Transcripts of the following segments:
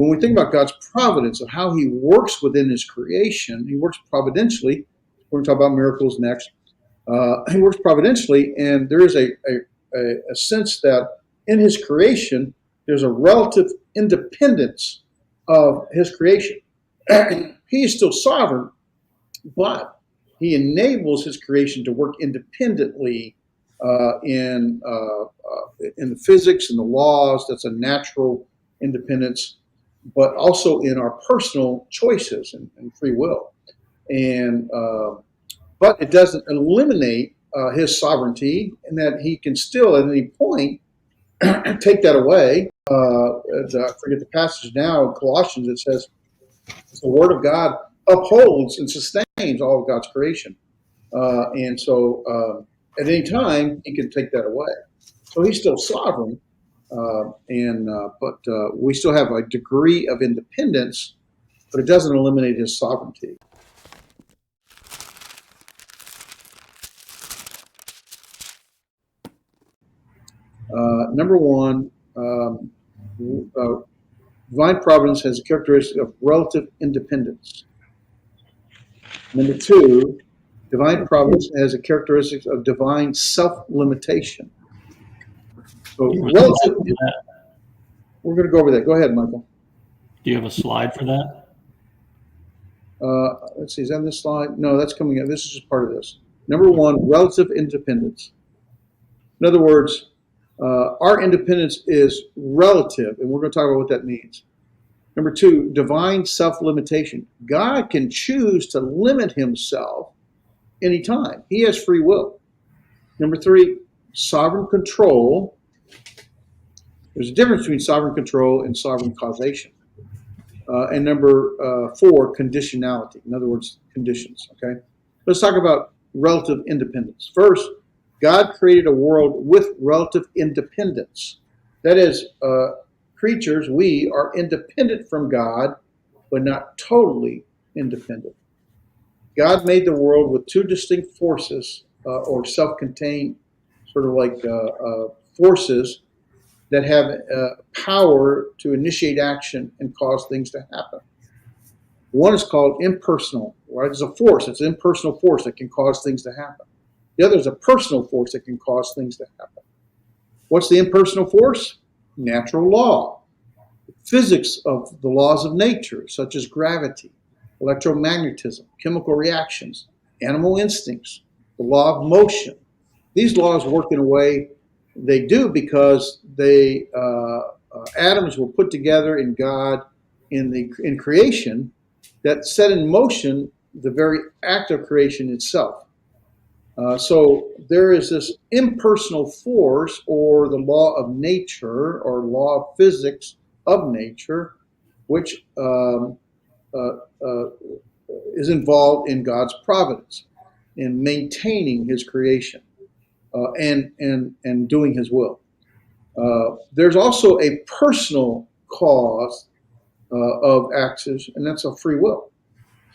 When we think about God's providence and how he works within his creation, he works providentially. We're going to talk about miracles next. He works providentially, and there is a sense that in his creation, there's a relative independence of his creation. He is still sovereign, but he enables his creation to work independently in the physics and the laws. That's a natural independence, but also in our personal choices and free will. And but it doesn't eliminate his sovereignty, in that he can still at any point take that away. I forget the passage now in Colossians. It says the word of God upholds and sustains all of God's creation. And so at any time, he can take that away. So he's still sovereign, but we still have a degree of independence, but it doesn't eliminate his sovereignty. Number one, divine providence has a characteristic of relative independence. Number two, divine providence has a characteristic of divine self-limitation. So relative, we're going to go over that. Go ahead, Michael. Do you have a slide for that? Let's see, is that on this slide? No, that's coming up. This is just part of this. Number one, relative independence. In other words, our independence is relative, and we're going to talk about what that means. Number two, divine self-limitation. God can choose to limit himself anytime. He has free will. Number three, sovereign control. There's a difference between sovereign control and sovereign causation. And number four, conditionality. In other words, conditions. Okay. Let's talk about relative independence. First, God created a world with relative independence. That is, creatures, we are independent from God, but not totally independent. God made the world with two distinct forces, or self-contained, sort of like forces that have power to initiate action and cause things to happen. One is called impersonal, right? It's a force. It's an impersonal force that can cause things to happen. The other is a personal force that can cause things to happen. What's the impersonal force? Natural law. Physics of the laws of nature, such as gravity, electromagnetism, chemical reactions, animal instincts, the law of motion. These laws work in a way they do because they atoms were put together in God in creation that set in motion the very act of creation itself. So there is this impersonal force, or the law of nature, or law of physics of nature, which is involved in God's providence, in maintaining his creation and doing his will. There's also a personal cause of actions, and that's a free will.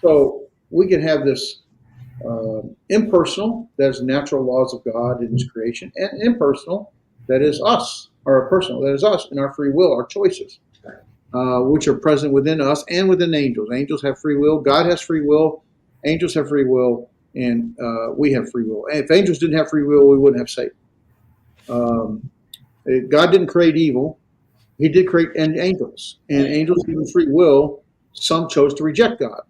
So we can have this impersonal, that is natural laws of God in his creation, and impersonal, that is us, or personal, that is us in our free will, our choices, which are present within us and within angels. Angels have free will, God has free will, angels have free will, and we have free will. And if angels didn't have free will, we wouldn't have Satan. God didn't create evil. He did create angels, and angels given free will, some chose to reject God.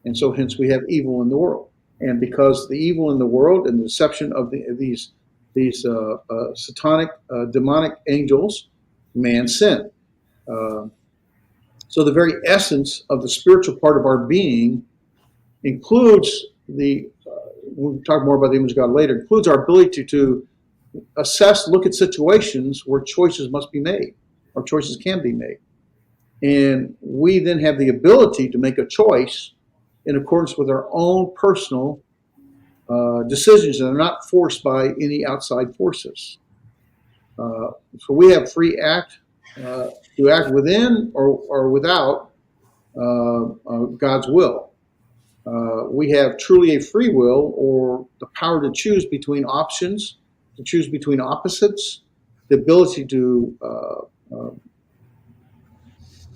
And so hence we have evil in the world. And because the evil in the world and the deception of these satanic, demonic angels, man sinned. So the very essence of the spiritual part of our being includes we'll talk more about the image of God later, includes our ability to assess, look at situations where choices must be made, or choices can be made. And we then have the ability to make a choice in accordance with our own personal decisions that are not forced by any outside forces. So we have free act to act within or without God's will. We have truly a free will, or the power to choose between options, to choose between opposites, the ability to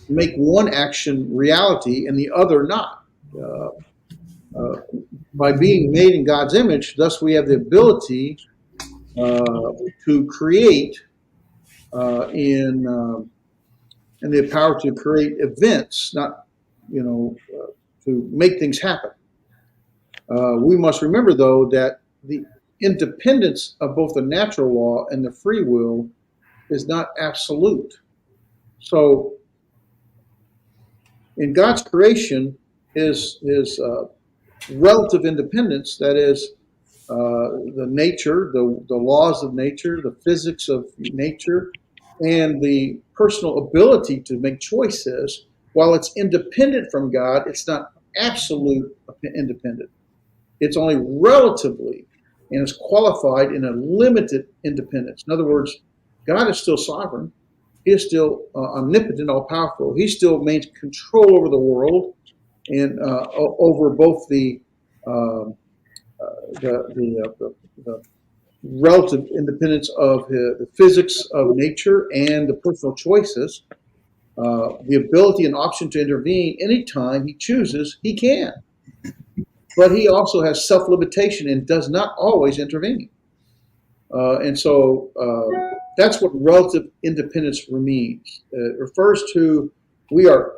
make one action reality and the other not. By being made in God's image, thus we have the ability to create and the power to create events, not to make things happen. We must remember, though, that the independence of both the natural law and the free will is not absolute. So, in God's creation, his relative independence, that is, the nature, the laws of nature, the physics of nature, and the personal ability to make choices, while it's independent from God, it's not absolute independent. It's only relatively, and is qualified in a limited independence. In other words, God is still sovereign. He is still omnipotent, all powerful. He still maintains control over the world and over both the relative independence of the physics of nature and the personal choices, the ability and option to intervene anytime he chooses, he can. But he also has self-limitation and does not always intervene. And so that's what relative independence means. It refers to we are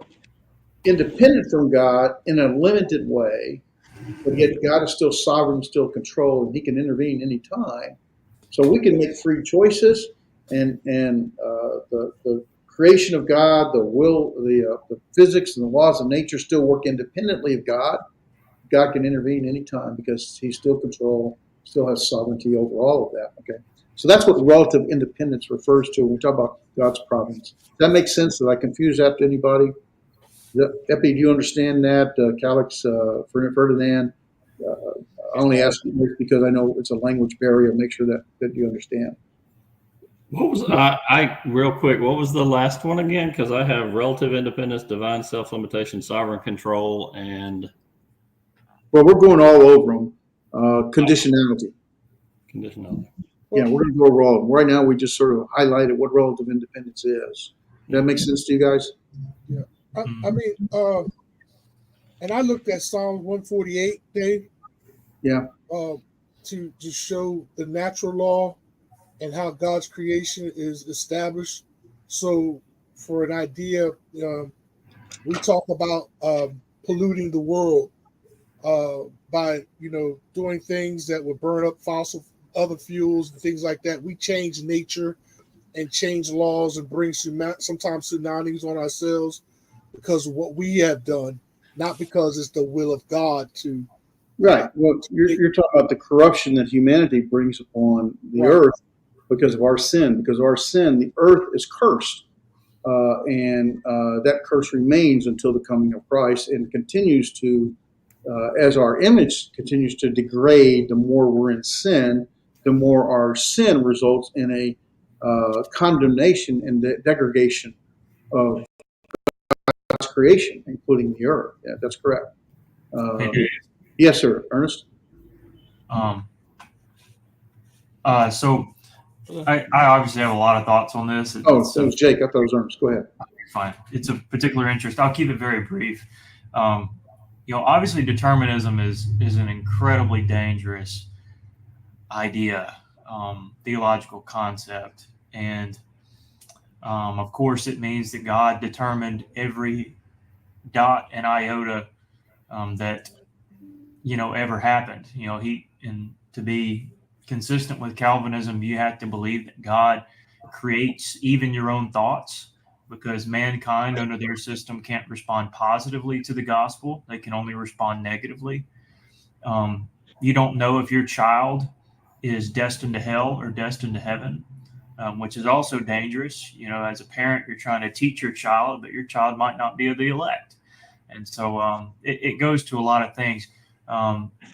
independent from God in a limited way, but yet God is still sovereign, still controlled, and he can intervene anytime. So we can make free choices, and the creation of God, the will, the physics and the laws of nature still work independently of God. God can intervene anytime because he still control, still has sovereignty over all of that. Okay, so that's what relative independence refers to when we talk about God's providence. Does that make sense? Did I confuse that to anybody? Epi, do you understand that? Calix, Ferdinand? I only ask because I know it's a language barrier. Make sure that you understand. What was I real quick? What was the last one again? Because I have relative independence, divine self-limitation, sovereign control, and Well, we're going all over them. Conditionality. conditionality. Yeah, we're going to go over all of them. Right now, we just sort of highlighted what relative independence is. Does that make sense to you guys? Yeah. I mean, and I looked at Psalm 148, Dave. Yeah. To show the natural law and how God's creation is established. So, for an idea, we talk about polluting the world by doing things that would burn up fossil other fuels and things like that. We change nature and change laws and bring sometimes tsunamis on ourselves because of what we have done, not because it's the will of God to. Right. Well, you're talking about the corruption that humanity brings upon the Right. earth because of our sin. Because of our sin, the earth is cursed. And that curse remains until the coming of Christ and continues to, as our image continues to degrade, the more we're in sin, the more our sin results in a condemnation and degradation of God's creation, including the earth. Yeah, that's correct. Yes, sir. Ernest? Um, so I obviously have a lot of thoughts on this. That was Jake. I thought it was Ernest. Go ahead. Fine. It's a particular interest. I'll keep it very brief. Obviously determinism is an incredibly dangerous idea, theological concept. And of course it means that God determined every dot and iota that, ever happened. To be consistent with Calvinism, you have to believe that God creates even your own thoughts, because mankind under their system can't respond positively to the gospel. They can only respond negatively. You don't know if your child is destined to hell or destined to heaven, which is also dangerous. As a parent, you're trying to teach your child, but your child might not be of the elect. And so it goes to a lot of things.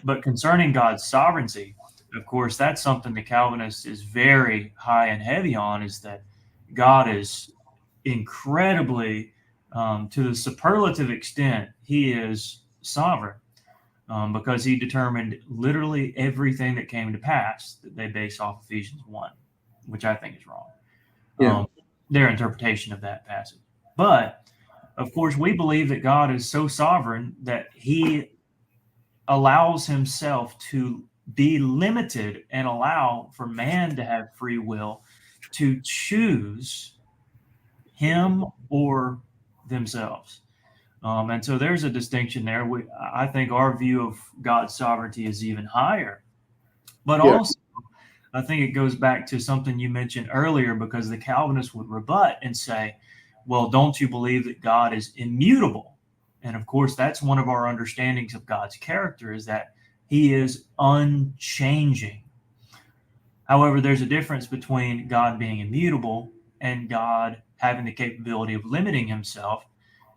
But concerning God's sovereignty, of course, that's something the Calvinist is very high and heavy on, is that God is incredibly, to the superlative extent, he is sovereign, because he determined literally everything that came to pass that they base off Ephesians 1, which I think is wrong. Yeah. Their interpretation of that passage. But of course, we believe that God is so sovereign that he allows himself to be limited and allow for man to have free will to choose him or themselves. And so there's a distinction there. I think our view of God's sovereignty is even higher. But Yeah. also, I think it goes back to something you mentioned earlier, because the Calvinists would rebut and say, well, don't you believe that God is immutable? And of course, that's one of our understandings of God's character, is that he is unchanging. However, there's a difference between God being immutable and God having the capability of limiting himself,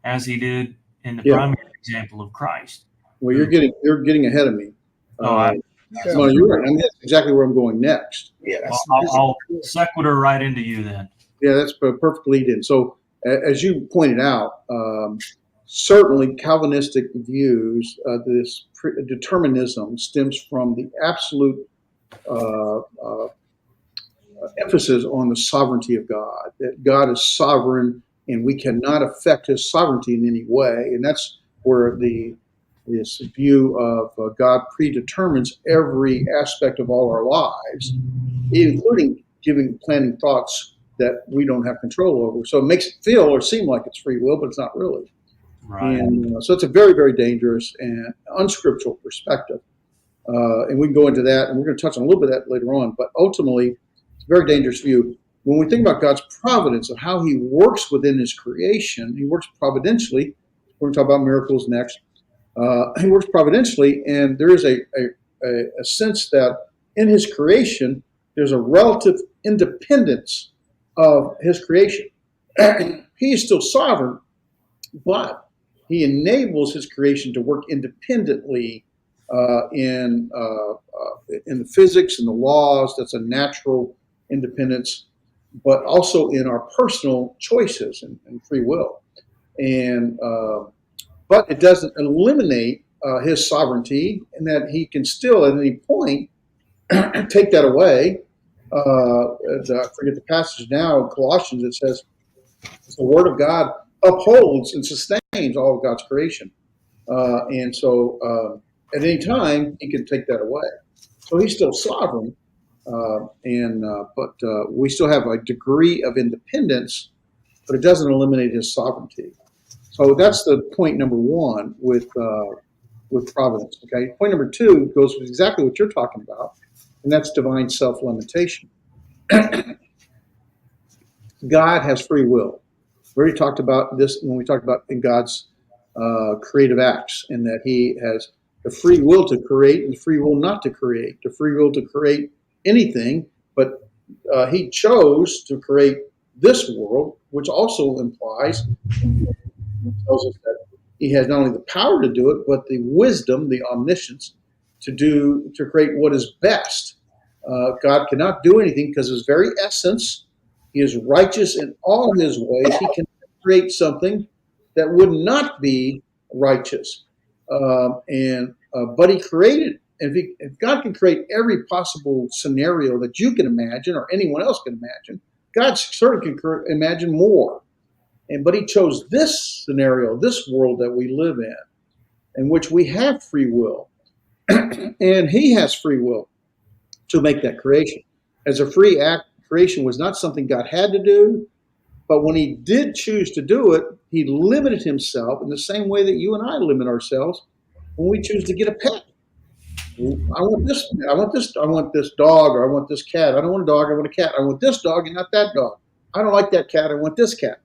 as he did in the Yeah. primary example of Christ. Well, you're getting ahead of me. Yeah. No, you're right. I mean, that's exactly where I'm going next. Yeah, that's I'll sequitur right into you then. Yeah, that's a perfect lead in. So, as you pointed out, certainly Calvinistic views, this determinism stems from the absolute emphasis on the sovereignty of God, that God is sovereign and we cannot affect his sovereignty in any way. And that's where this view of God predetermines every aspect of all our lives, including planning thoughts that we don't have control over. So it makes it feel or seem like it's free will, but it's not really. Right. And so it's a very, very dangerous and unscriptural perspective. And we can go into that, and we're going to touch on a little bit of that later on. But ultimately, it's a very dangerous view. When we think about God's providence and how he works within his creation, he works providentially. We're going to talk about miracles next. He works providentially, and there is a sense that in his creation, there's a relative independence of his creation. He is still sovereign, but he enables his creation to work independently in the physics and the laws. That's a natural independence, but also in our personal choices and free will. And but it doesn't eliminate his sovereignty, in that he can still at any point take that away. I forget the passage now in Colossians. It says the word of God upholds and sustains all of God's creation. And so at any time, he can take that away. So he's still sovereign, but we still have a degree of independence, but it doesn't eliminate his sovereignty. So that's the point number one with providence. Okay. Point number two goes with exactly what you're talking about, and that's divine self-limitation. God has free will. We already talked about this when we talked about in God's creative acts, in that he has the free will to create and the free will not to create, the free will to create anything, but he chose to create this world, which also implies, tells us that he has not only the power to do it, but the wisdom, the omniscience to create what is best. God cannot do anything because his very essence, he is righteous in all his ways. He can create something that would not be righteous. But he created, if God can create every possible scenario that you can imagine or anyone else can imagine, God certainly can imagine more. But he chose this scenario, this world that we live in which we have free will. And he has free will to make that creation. As a free act, creation was not something God had to do, but when he did choose to do it, he limited himself in the same way that you and I limit ourselves when we choose to get a pet. I want this dog, or I want this cat. I don't want a dog, I want a cat. I want this dog and not that dog. I don't like that cat, I want this cat.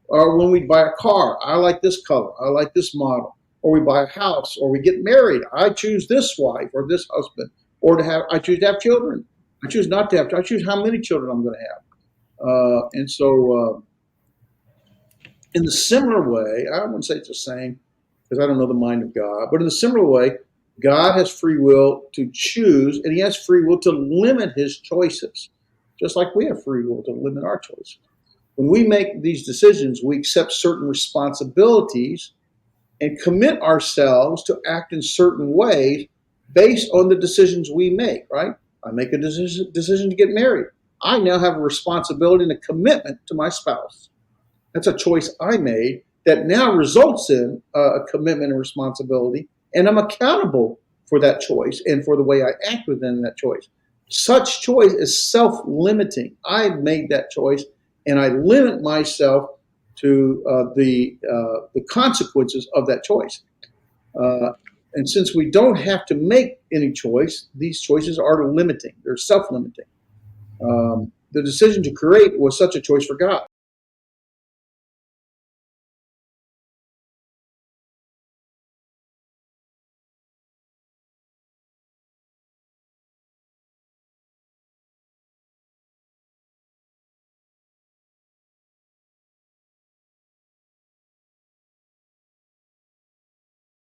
Or when we buy a car, I like this color, I like this model. Or we buy a house, or we get married, I choose this wife or this husband. I choose to have children. I choose not to have. I choose how many children I'm going to have. And so, in the similar way, I wouldn't say it's the same because I don't know the mind of God, but in a similar way, God has free will to choose, and he has free will to limit his choices, just like we have free will to limit our choices. When we make these decisions, we accept certain responsibilities and commit ourselves to act in certain ways based on the decisions we make, right? I make a decision to get married. I now have a responsibility and a commitment to my spouse. That's a choice I made, that now results in a commitment and responsibility, and I'm accountable for that choice and for the way I act within that choice. Such choice is self-limiting. I've made that choice, and I limit myself to the consequences of that choice. And since we don't have to make any choice, these choices are limiting. They're self-limiting. The decision to create was such a choice for God.